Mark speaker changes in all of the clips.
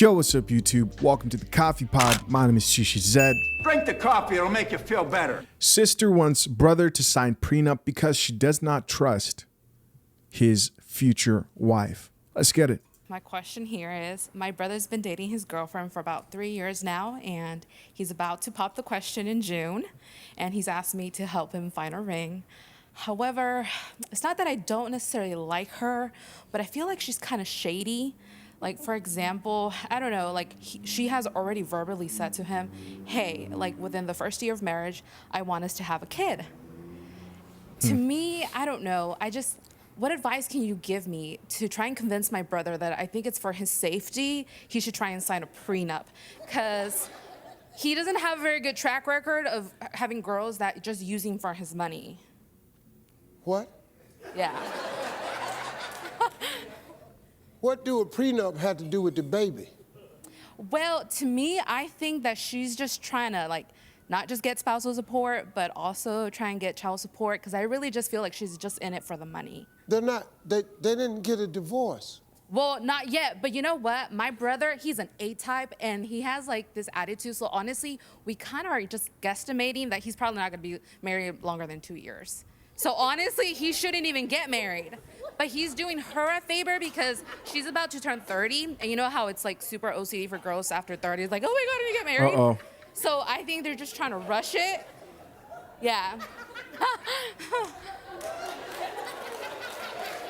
Speaker 1: Yo, what's up, YouTube? Welcome to the Coffee Pod. My name is Shishi Zed.
Speaker 2: Drink the coffee, it'll make you feel better.
Speaker 1: Sister wants brother to sign prenup because she does not trust his future wife. Let's get it.
Speaker 3: My question here is, my brother's been dating his girlfriend for about 3 years now, and he's about to pop the question in June, and he's asked me to help him find a ring. However, it's not that I don't necessarily like her, but I feel like she's kind of shady. Like, for example, I don't know, like she has already verbally said to him, hey, like within the first year of marriage, I want us to have a kid. To me, I don't know. What advice can you give me to try and convince my brother that I think it's for his safety, he should try and sign a prenup? Because he doesn't have a very good track record of having girls that just use him for his money.
Speaker 4: What?
Speaker 3: Yeah.
Speaker 4: What do a prenup have to do with the baby?
Speaker 3: Well, to me, I think that she's just trying to, like, not just get spousal support, but also try and get child support, because I really just feel like she's just in it for the money.
Speaker 4: They're not, they didn't get a divorce.
Speaker 3: Well, not yet, but you know what? My brother, he's an A-type, and he has, like, this attitude, so honestly, we kind of are just guesstimating that he's probably not going to be married longer than 2 years. So honestly, he shouldn't even get married. But he's doing her a favor because she's about to turn 30, and you know how it's, like, super OCD for girls after 30. It's like, oh my God, we get married.
Speaker 1: Uh-oh.
Speaker 3: So I think they're just trying to rush it. Yeah.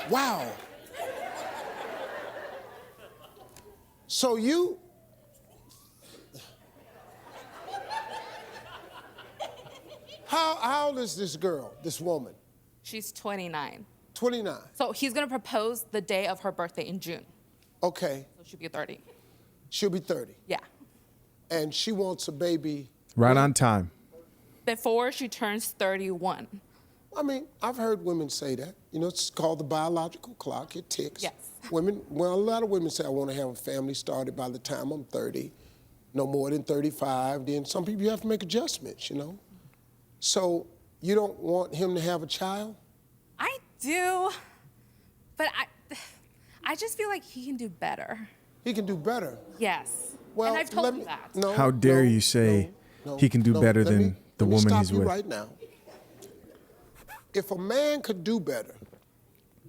Speaker 4: Wow. So you, how old is this girl, this woman?
Speaker 3: She's 29.
Speaker 4: 29.
Speaker 3: So he's gonna propose the day of her birthday in June.
Speaker 4: Okay.
Speaker 3: So she'll be 30.
Speaker 4: She'll be 30.
Speaker 3: Yeah.
Speaker 4: And she wants a baby.
Speaker 1: Right on time.
Speaker 3: Before she turns 31.
Speaker 4: I mean, I've heard women say that. You know, it's called the biological clock. It ticks.
Speaker 3: Yes.
Speaker 4: Women, well, a lot of women say, I want to have a family started by the time I'm 30, no more than 35. Then some people, you have to make adjustments, you know? So you don't want him to have a child?
Speaker 3: I do, but I just feel like he can do better.
Speaker 4: He can do better.
Speaker 3: Yes.
Speaker 4: Well,
Speaker 3: and I've told him that.
Speaker 4: No,
Speaker 1: How dare you say he can do better than the woman he's with?
Speaker 4: Right now. If a man could do better,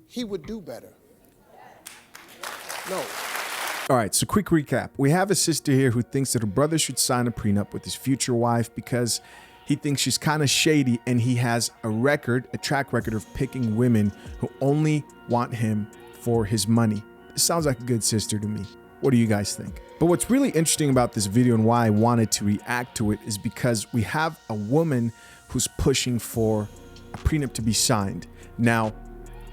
Speaker 4: he would do better. No.
Speaker 1: All right, so quick recap. We have a sister here who thinks that her brother should sign a prenup with his future wife because he thinks she's kind of shady and he has a track record of picking women who only want him for his money. This sounds like a good sister to me. What do you guys think? But what's really interesting about this video and why I wanted to react to it is because we have a woman who's pushing for a prenup to be signed. Now,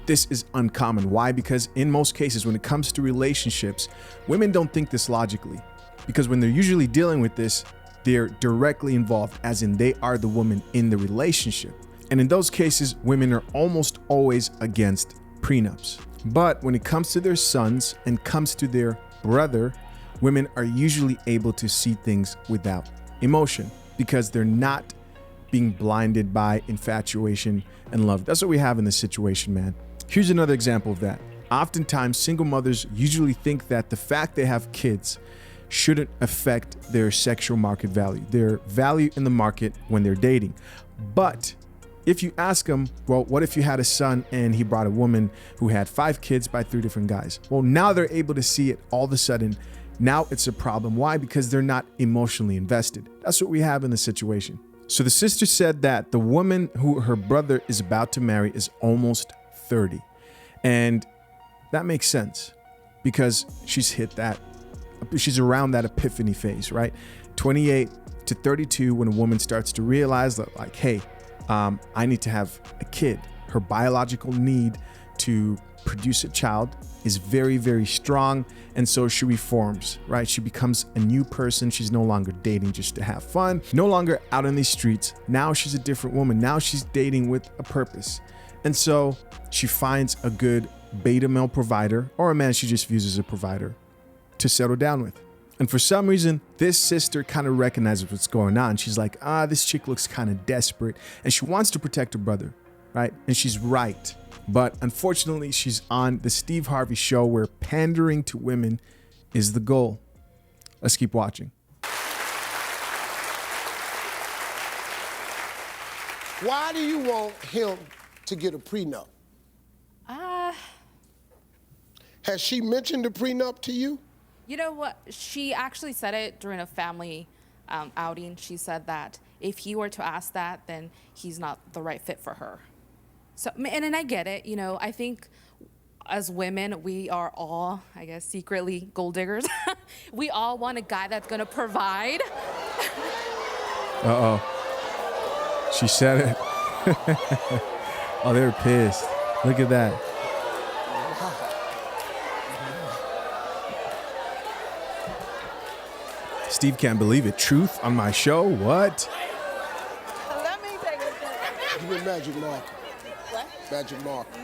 Speaker 1: this is uncommon. Why? Because in most cases, when it comes to relationships, women don't think this logically. Because when they're usually dealing with this, they're directly involved, as in they are the woman in the relationship. And in those cases, women are almost always against prenups. But when it comes to their sons and comes to their brother, women are usually able to see things without emotion because they're not being blinded by infatuation and love. That's what we have in this situation, man. Here's another example of that. Oftentimes, single mothers usually think that the fact they have kids shouldn't affect their sexual market value, their value in the market when they're dating. But if you ask them, well, what if you had a son and he brought a woman who had 5 kids by 3 different guys? Well, now they're able to see it all of a sudden. Now it's a problem. Why? Because they're not emotionally invested. That's what we have in the situation. So the sister said that the woman who her brother is about to marry is almost 30. And that makes sense because she's around that epiphany phase, right? 28 to 32, when a woman starts to realize that, like, hey, I need to have a kid. Her biological need to produce a child is very, very strong. And so she reforms, right? She becomes a new person. She's no longer dating just to have fun, no longer out in these streets. Now she's a different woman. Now she's dating with a purpose. And so she finds a good beta male provider, or a man she just views as a provider, to settle down with. And for some reason, this sister kind of recognizes what's going on. She's like, this chick looks kind of desperate, and she wants to protect her brother, right? And she's right. But unfortunately, she's on the Steve Harvey show where pandering to women is the goal. Let's keep watching.
Speaker 4: Why do you want him to get a prenup? Has she mentioned the prenup to you?
Speaker 3: You know what? She actually said it during a family outing. She said that if he were to ask that, then he's not the right fit for her. So, and I get it. You know, I think as women, we are all, I guess, secretly gold diggers. We all want a guy that's going to provide.
Speaker 1: Uh-oh. She said it. Oh, they were pissed. Look at that. Steve can't believe it. Truth on my show? What?
Speaker 5: Let me take a picture.
Speaker 4: Give me a magic marker.
Speaker 5: What?
Speaker 4: Magic marker.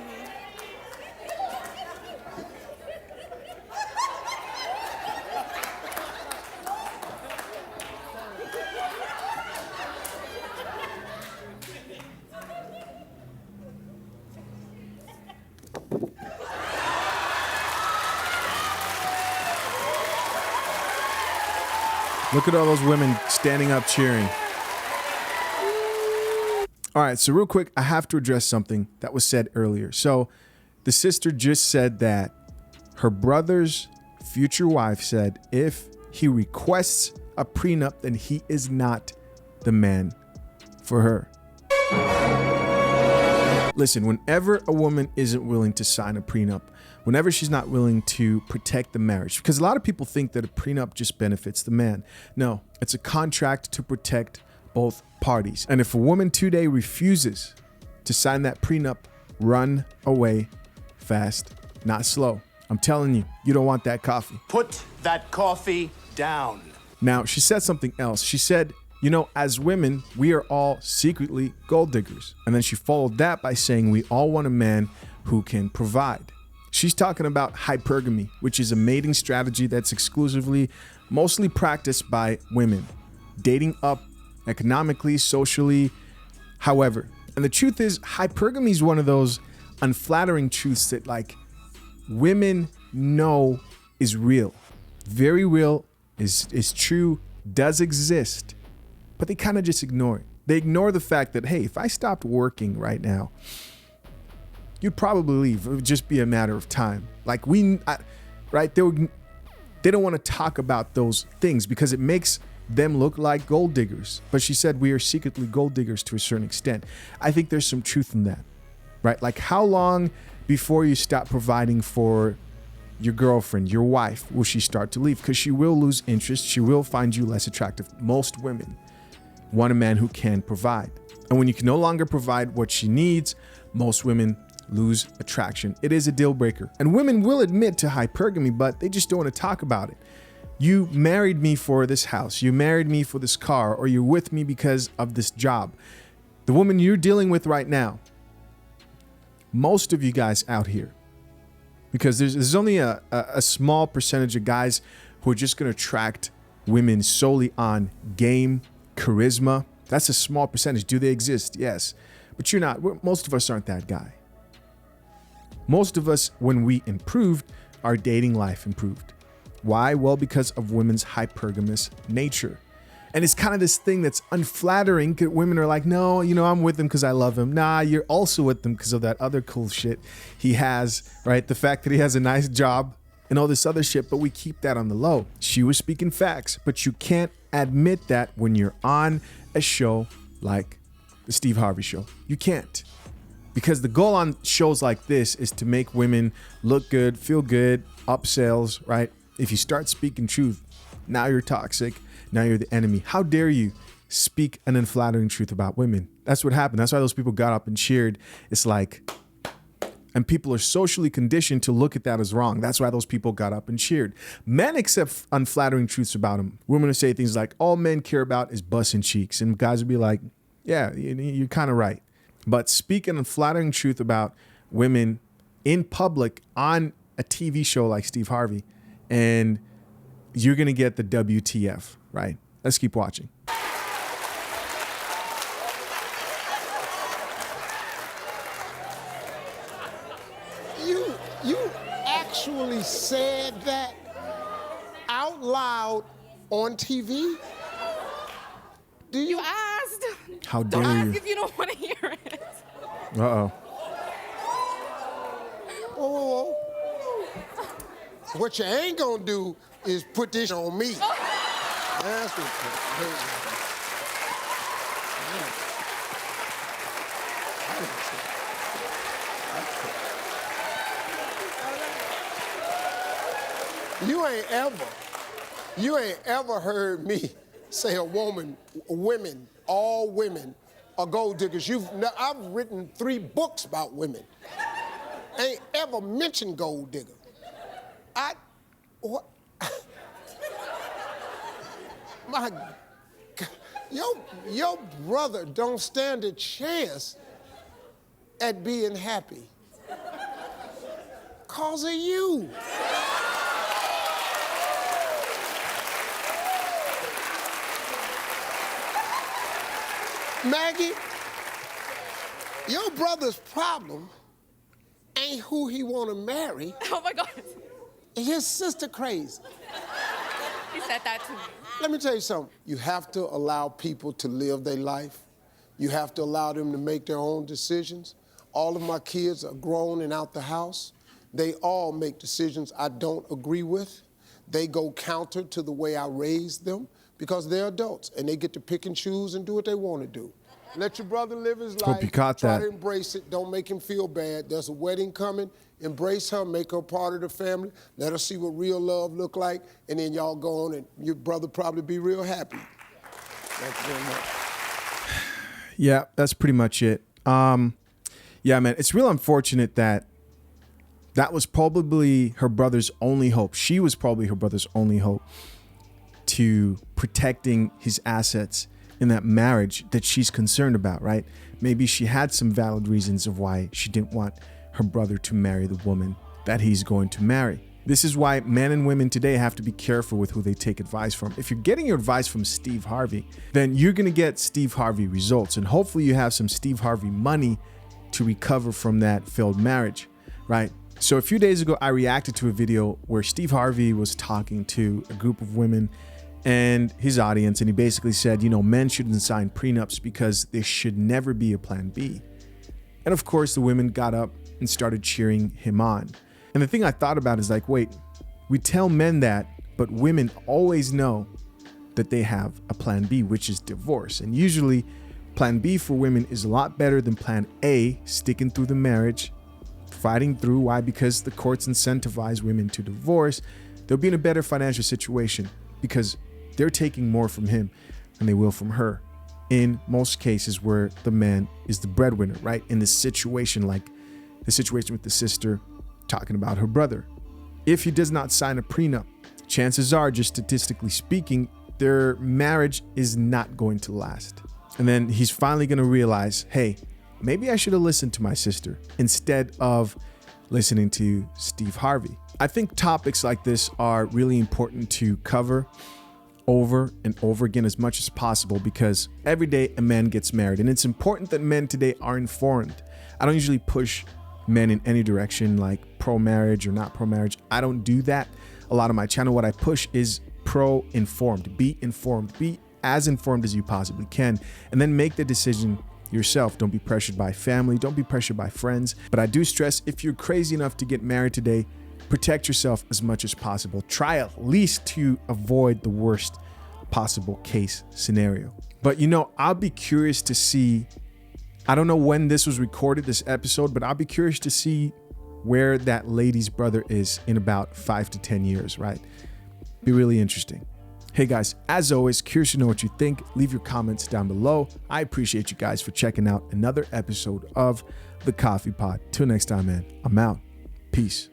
Speaker 1: Look at all those women standing up cheering. All right, so real quick, I have to address something that was said earlier. So the sister just said that her brother's future wife said if he requests a prenup, then he is not the man for her. Listen, whenever a woman isn't willing to sign a prenup, whenever she's not willing to protect the marriage, because a lot of people think that a prenup just benefits the man. No, it's a contract to protect both parties. And if a woman today refuses to sign that prenup, run away fast, not slow. I'm telling you, you don't want that coffee.
Speaker 2: Put that coffee down.
Speaker 1: Now, she said something else. She said, you know, as women, we are all secretly gold diggers. And then she followed that by saying we all want a man who can provide. She's talking about hypergamy, which is a mating strategy that's exclusively, mostly practiced by women, dating up economically, socially, however. And the truth is, hypergamy is one of those unflattering truths that like women know is real, very real, is true, does exist, but they kind of just ignore it. They ignore the fact that, hey, if I stopped working right now, you'd probably leave. It would just be a matter of time. Like right? They don't want to talk about those things because it makes them look like gold diggers. But she said we are secretly gold diggers to a certain extent. I think there's some truth in that, right? Like how long before you stop providing for your girlfriend, your wife, will she start to leave? Because she will lose interest. She will find you less attractive. Most women want a man who can provide. And when you can no longer provide what she needs, most women lose attraction. It is a deal breaker. And women will admit to hypergamy, but they just don't want to talk about it. You married me for this house. You married me for this car, or you're with me because of this job. The woman you're dealing with right now, most of you guys out here, because there's only a small percentage of guys who are just going to attract women solely on game, charisma. That's a small percentage. Do they exist? Yes. But you're not. Most of us aren't that guy. Most of us, when we improved, our dating life improved. Why? Well, because of women's hypergamous nature. And it's kind of this thing that's unflattering. Women are like, no, you know, I'm with him because I love him. Nah, you're also with him because of that other cool shit he has, right? The fact that he has a nice job and all this other shit, but we keep that on the low. She was speaking facts, but you can't admit that when you're on a show like the Steve Harvey Show. You can't. Because the goal on shows like this is to make women look good, feel good, up sales, right? If you start speaking truth, now you're toxic. Now you're the enemy. How dare you speak an unflattering truth about women? That's what happened. That's why those people got up and cheered. It's like, and people are socially conditioned to look at that as wrong. That's why those people got up and cheered. Men accept unflattering truths about them. Women will say things like, all men care about is busting cheeks. And guys will be like, yeah, you're kind of right. But speak an unflattering truth about women in public on a TV show like Steve Harvey, and you're going to get the WTF, right? Let's keep watching.
Speaker 4: You actually said that out loud on TV? Do
Speaker 3: You
Speaker 4: you?
Speaker 3: asked.
Speaker 1: How
Speaker 3: Don't
Speaker 1: dare
Speaker 3: ask
Speaker 1: you?
Speaker 3: if you don't want to hear it.
Speaker 1: Uh-oh.
Speaker 4: Whoa. What you ain't gonna do is put this on me. That's what. You ain't ever heard me say all women are gold diggers. I've written 3 books about women. Ain't ever mentioned gold digger. What? My God, your brother don't stand a chance at being happy. 'Cause of you. Maggie, your brother's problem ain't who he want to marry.
Speaker 3: Oh my God.
Speaker 4: His sister crazy.
Speaker 3: He said that to me.
Speaker 4: Let me tell you something. You have to allow people to live their life. You have to allow them to make their own decisions. All of my kids are grown and out the house. They all make decisions I don't agree with. They go counter to the way I raised them because they're adults and they get to pick and choose and do what they want to do. Let your brother live his life.
Speaker 1: Hope you caught
Speaker 4: Try
Speaker 1: that.
Speaker 4: to embrace it. Don't make him feel bad. There's a wedding coming. Embrace her. Make her part of the family. Let her see what real love look like. And then y'all go on and your brother probably be real happy. Thank you very much.
Speaker 1: Yeah, that's pretty much it. Yeah, man, it's real unfortunate that was probably her brother's only hope. She was probably her brother's only hope to protecting his assets in that marriage that she's concerned about, right? Maybe she had some valid reasons of why she didn't want her brother to marry the woman that he's going to marry. This is why men and women today have to be careful with who they take advice from. If you're getting your advice from Steve Harvey, then you're going to get Steve Harvey results. And hopefully you have some Steve Harvey money to recover from that failed marriage, right? So a few days ago, I reacted to a video where Steve Harvey was talking to a group of women and his audience. And he basically said, you know, men shouldn't sign prenups because there should never be a plan B. And of course, the women got up and started cheering him on. And the thing I thought about is like, wait, we tell men that, but women always know that they have a plan B, which is divorce. And usually plan B for women is a lot better than plan A, sticking through the marriage, fighting through. Why? Because the courts incentivize women to divorce. They'll be in a better financial situation because they're taking more from him than they will from her. In most cases where the man is the breadwinner, right? In this situation, like the situation with the sister talking about her brother. If he does not sign a prenup, chances are, just statistically speaking, their marriage is not going to last. And then he's finally going to realize, hey, maybe I should have listened to my sister instead of listening to Steve Harvey. I think topics like this are really important to cover over and over again as much as possible because every day a man gets married, and it's important that men today are informed. I don't usually push men in any direction like pro-marriage or not pro-marriage. I don't do that. A lot of my channel, what I push is pro-informed. Be informed. Be as informed as you possibly can, and then make the decision yourself. Don't be pressured by family. Don't be pressured by friends. But I do stress, if you're crazy enough to get married today, protect yourself as much as possible. Try at least to avoid the worst possible case scenario. But you know, I'll be curious to see, I don't know when this was recorded, this episode, but I'll be curious to see where that lady's brother is in about 5 to 10 years, right? Be really interesting. Hey guys, as always, curious to know what you think. Leave your comments down below. I appreciate you guys for checking out another episode of The Coffee Pod. Till next time, man, I'm out. Peace.